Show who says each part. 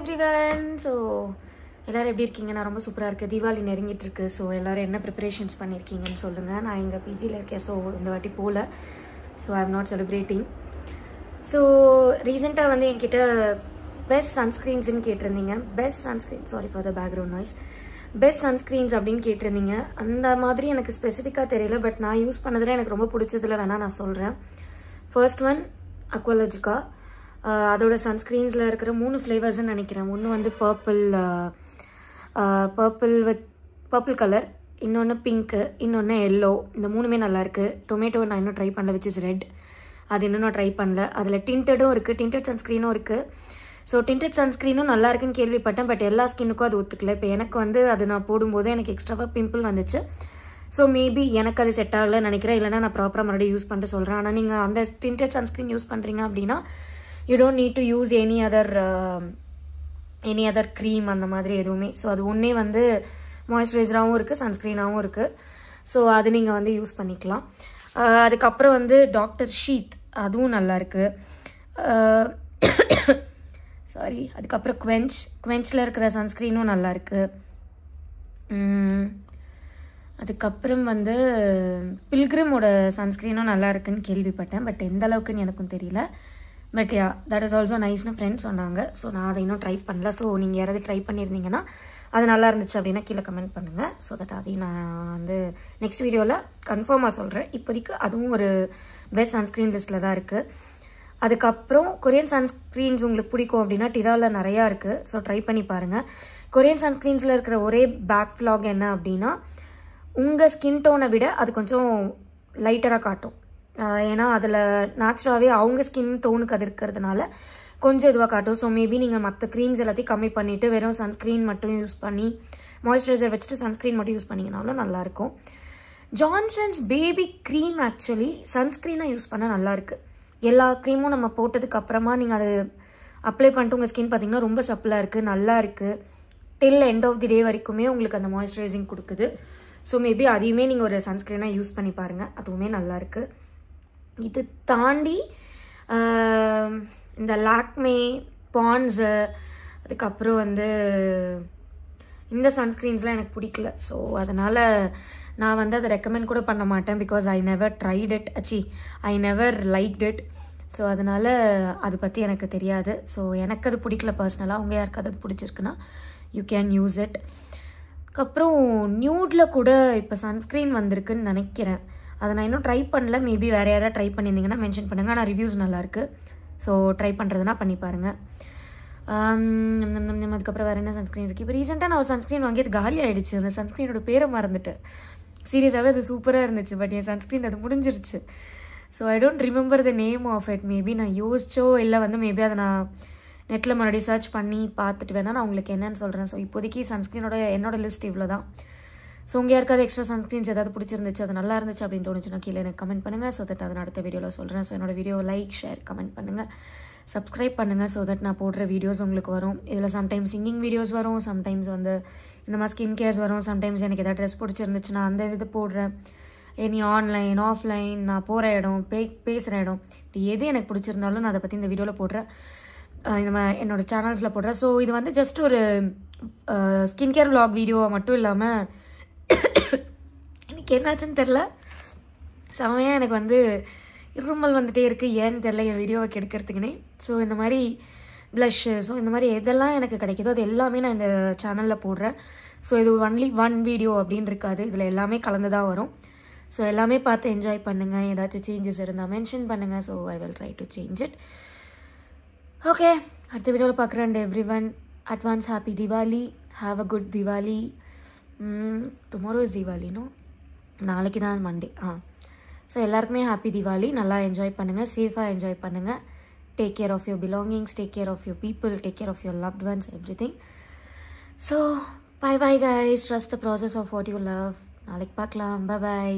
Speaker 1: everyone. So எல்லாரும் எப்படி இருக்கீங்க? நான் ரொம்ப சூப்பரா இருக்கேன். தீபாவளி நெருங்கிட்டு இருக்கு. ஸோ எல்லாரும் என்ன ப்ரிப்பரேஷன்ஸ் பண்ணியிருக்கீங்கன்னு சொல்லுங்கள். நான் எங்கள் பிஜியில் இருக்கேன். ஸோ இந்த வாட்டி போகல. So I am not celebrating. So ரீசெண்டாக வந்து என்கிட்ட பெஸ்ட் சன்ஸ்க்ரீன்ஸ்ன்னு கேட்டிருந்தீங்க. Best sunscreen, sorry for the background noise. Best sunscreens அப்படின்னு கேட்டிருந்தீங்க. அந்த மாதிரி எனக்கு ஸ்பெசிஃபிக்காக தெரியல. பட் நான் யூஸ் பண்ணதில் எனக்கு ரொம்ப பிடிச்சதில் வேணால் நான் சொல்கிறேன். First one Aqualogica. அதோட சன்ஸ்க்ரீன்ஸில் இருக்கிற 3 ஃப்ளேவர்ஸ்ன்னு நினைக்கிறேன். ஒன்று வந்து பர்பிள் கலர், இன்னொன்று பிங்க்கு, இன்னொன்று எல்லோ. இந்த 3மே நல்லாயிருக்கு. டொமேட்டோ நான் இன்னும் ட்ரை பண்ணல, விச் இஸ் ரெட். அது இன்னும் நான் ட்ரை பண்ணல. அதில் டிண்டடும் இருக்குது, டிண்டட் சன்ஸ்க்ரீனும் இருக்குது. ஸோ டிண்டட் சன்ஸ்க்ரீனும் நல்லா இருக்குன்னு கேள்விப்பட்டேன். பட் எல்லா ஸ்கின்னுக்கும் அது ஒத்துக்கல. இப்போ எனக்கு வந்து அது நான் போடும்போது எனக்கு எக்ஸ்ட்ராவாக பிம்பிள் வந்துச்சு. ஸோ மேபி எனக்கு அது செட் ஆகலைன்னு நினைக்கிறேன். இல்லைனா நான் ப்ராப்பராக மறுபடியும் யூஸ் பண்ணிட்டு சொல்கிறேன். ஆனால் நீங்கள் அந்த டிண்டட் சன்ஸ்க்ரீன் யூஸ் பண்ணுறீங்க அப்படின்னா you don't need to use any other cream அந்த மாதிரி எதுவுமே. ஸோ அது ஒன்றே வந்து மாய்ஸ்சரைசராகவும் இருக்குது, சன்ஸ்க்ரீனாகவும் இருக்குது. ஸோ அது நீங்கள் வந்து யூஸ் பண்ணிக்கலாம். அதுக்கப்புறம் வந்து டாக்டர் ஷீத், அதுவும் நல்லாயிருக்கு. சாரி. அதுக்கப்புறம் குவென்ச்சில் இருக்கிற சன்ஸ்க்ரீனும் நல்லாயிருக்கு. அதுக்கப்புறம் வந்து பில்கிரிமோட சன்ஸ்க்ரீனும் நல்லா இருக்குன்னு கேள்விப்பட்டேன். பட் எந்த அளவுக்குன்னு எனக்கும் தெரியல. But yeah, that is also நைஸ்னு ஃப்ரெண்ட்ஸ் சொன்னாங்க. ஸோ நான் அதை இன்னும் ட்ரை பண்ணல. ஸோ நீங்கள் யாராவது ட்ரை பண்ணியிருந்தீங்கன்னா அது நல்லா இருந்துச்சு அப்படின்னா கீழே கமெண்ட் பண்ணுங்கள். ஸோ தட் அதையும் நான் வந்து நெக்ஸ்ட் வீடியோவில் கன்ஃபார்மாக சொல்கிறேன். இப்போதைக்கு அதுவும் ஒரு பெஸ்ட் சன்ஸ்க்ரீன் லிஸ்ட்டில் தான் இருக்குது. அதுக்கப்புறம் கொரியன் சன்ஸ்க்ரீன்ஸ் உங்களுக்கு பிடிக்கும் அப்படின்னா டிராவில் நிறையா இருக்குது. ஸோ ட்ரை பண்ணி பாருங்கள். கொரியன் சன்ஸ்க்ரீன்ஸில் இருக்கிற ஒரே பேக் ஃப்ளாக் என்ன அப்படின்னா உங்கள் ஸ்கின் டோனை விட அது கொஞ்சம் லைட்டராக காட்டும். ஏன்னா அதில் நேச்சுரலாகவே அவங்க ஸ்கின் டோனுக்கு அது இருக்கிறதுனால கொஞ்சம் இதுவாக காட்டும். ஸோ மேபி நீங்கள் மற்ற க்ரீம்ஸ் எல்லாத்தையும் கம்மி பண்ணிவிட்டு வெறும் சன்ஸ்க்ரீன் மட்டும் யூஸ் பண்ணி மாய்ஸ்சரைசர் வச்சுட்டு சன்ஸ்க்ரீன் மட்டும் யூஸ் பண்ணிங்கனாலும் நல்லாயிருக்கும். ஜான்சன்ஸ் பேபி க்ரீம் ஆக்சுவலி சன்ஸ்க்ரீனாக யூஸ் பண்ணால் நல்லாயிருக்கு. எல்லா க்ரீமும் நம்ம போட்டதுக்கு அப்புறமா நீங்கள் அது அப்ளை பண்ணிட்டு உங்கள் ஸ்கின் பார்த்தீங்கன்னா ரொம்ப சப்பிளாக இருக்குது, நல்லா இருக்குது. டில் எண்ட் ஆஃப் தி டே வரைக்குமே உங்களுக்கு அந்த மாய்ஸ்சரைசிங் கொடுக்குது. ஸோ மேபி அதையுமே நீங்கள் ஒரு சன்ஸ்க்ரீனாக யூஸ் பண்ணி பாருங்கள். அதுவுமே நல்லாயிருக்கு. இது தாண்டி இந்த லாக்மே, பான்ஸு, அதுக்கப்புறம் வந்து இந்த சன்ஸ்க்ரீன்ஸ்லாம் எனக்கு பிடிக்கல. ஸோ அதனால் நான் வந்து அதை ரெக்கமெண்ட் கூட பண்ண மாட்டேன். Because I never tried it, I never liked it. So அதனால் அதை பற்றி எனக்கு தெரியாது. ஸோ எனக்கு அது பிடிக்கல பர்சனலாக. அவங்க யாருக்காவது அது பிடிச்சிருக்குன்னா யூ கேன் யூஸ் இட். அதுக்கப்புறம் நியூடில் கூட இப்போ சன்ஸ்க்ரீன் வந்திருக்குன்னு நினைக்கிறேன். அதை நான் இன்னும் ட்ரை பண்ணல. மேபி வேறு யாராவது ட்ரை பண்ணியிருந்தீங்கன்னா மென்ஷன் பண்ணுங்கள். ஆனால் ரிவ்யூஸ் நல்லாயிருக்கு. ஸோ ட்ரை பண்ணுறதுனா பண்ணி பாருங்கள். அதுக்கப்புறம் வேறு என்ன சன்ஸ்க்ரீன் இருக்குது? இப்போ ரீசெண்டாக நான் ஒரு சன்ஸ்க்ரீன் வாங்கியது காலி ஆகிடுச்சு. அந்த சன்ஸ்க்ரீனோட பேரை மறந்துட்டேன். சீரியஸாகவே அது சூப்பராக இருந்துச்சு. பட் என் சன்ஸ்க்ரீன் அது முடிஞ்சிருச்சு. So I don't remember the name of it. Maybe நான் யோசிச்சோ இல்லை வந்து மேபி அதை நான் நெட்டில் மறுபடியும் சர்ச் பண்ணி பார்த்துட்டு வேணால் நான் உங்களுக்கு என்னென்னு சொல்கிறேன். ஸோ இப்போதைக்கு சன்ஸ்க்ரீனோட என்னோடய லிஸ்ட் இவ்வளோ தான். ஸோ உங்கள் யாருக்காவது எக்ஸ்ட்ரா சன்ஸ்க்ரீன்ஸ் ஏதாவது பிடிச்சிருந்துச்சு, அது நல்லா இருந்துச்சு அப்படின்னு தோணுச்சுன்னா கீழே எனக்கு கமெண்ட் பண்ணுங்கள். ஸோ தட் அதை நான் அடுத்த வீடியோவில் சொல்கிறேன். ஸோ என்னோடய வீடியோ லைக், ஷேர், கமெண்ட் பண்ணுங்கள், சப்ஸ்கிரைப் பண்ணுங்கள். ஸோ தட் நான் போடுற வீடியோஸ் உங்களுக்கு வரும். இதில் சம்டைம்ஸ் சிங்கிங் வீடியோஸ் வரும், சம்டைம்ஸ் வந்து இந்த மாதிரி ஸ்கின் கேர்ஸ் வரும், சம்டைம்ஸ் எனக்கு எதாவது ட்ரெஸ் பிடிச்சிருந்துச்சுன்னா அந்த இது போடுறேன். எனி ஆன்லைன், ஆஃப்லைன், நான் போகிற இடம், பேசுகிற இடம், இப்படி எது எனக்கு பிடிச்சிருந்தாலும் நான் அதை பற்றி இந்த வீடியோவில் போடுறேன். இந்த மாதிரி என்னோடய சேனல்ஸில் போடுறேன். ஸோ இது வந்து ஜஸ்ட் ஒரு ஸ்கின் கேர் விளாக் வீடியோ மட்டும் இல்லாமல் எனக்கு என்னாச்சுன்னு தெரில, செமையாக எனக்கு வந்து இருமல் வந்துகிட்டே இருக்குது. ஏன்னு தெரில என் வீடியோவை கெடுக்கிறதுக்குன்னே. ஸோ இந்த மாதிரி ப்ளஷ்ஷு, ஸோ இந்த மாதிரி எதெல்லாம் எனக்கு கிடைக்குதோ அது எல்லாமே நான் இந்த சேனலில் போடுறேன். ஸோ இது ஒன்லி ஒன் வீடியோ அப்படின்னு இருக்காது. இதில் எல்லாமே கலந்து தான் வரும். ஸோ எல்லாமே பார்த்து என்ஜாய் பண்ணுங்கள். ஏதாச்சும் சேஞ்சஸ் இருந்தால் மென்ஷன் பண்ணுங்கள். So I will try to change it. Okay, அடுத்த வீடியோவில் பார்க்குறேன். Everyone advance happy Deepavali. Have a good Deepavali. Tomorrow is Deepavali, no, நாளைக்கு தான் மண்டே. ஸோ எல்லாருக்குமே ஹாப்பி தீபாவளி. நல்லா என்ஜாய் பண்ணுங்கள், சேஃபாக என்ஜாய் பண்ணுங்கள். Take care of your belongings, take care of your people, take care of your loved ones, everything. So bye bye guys. Trust the process of what you love. நாளைக்கு பார்க்கலாம். Bye by.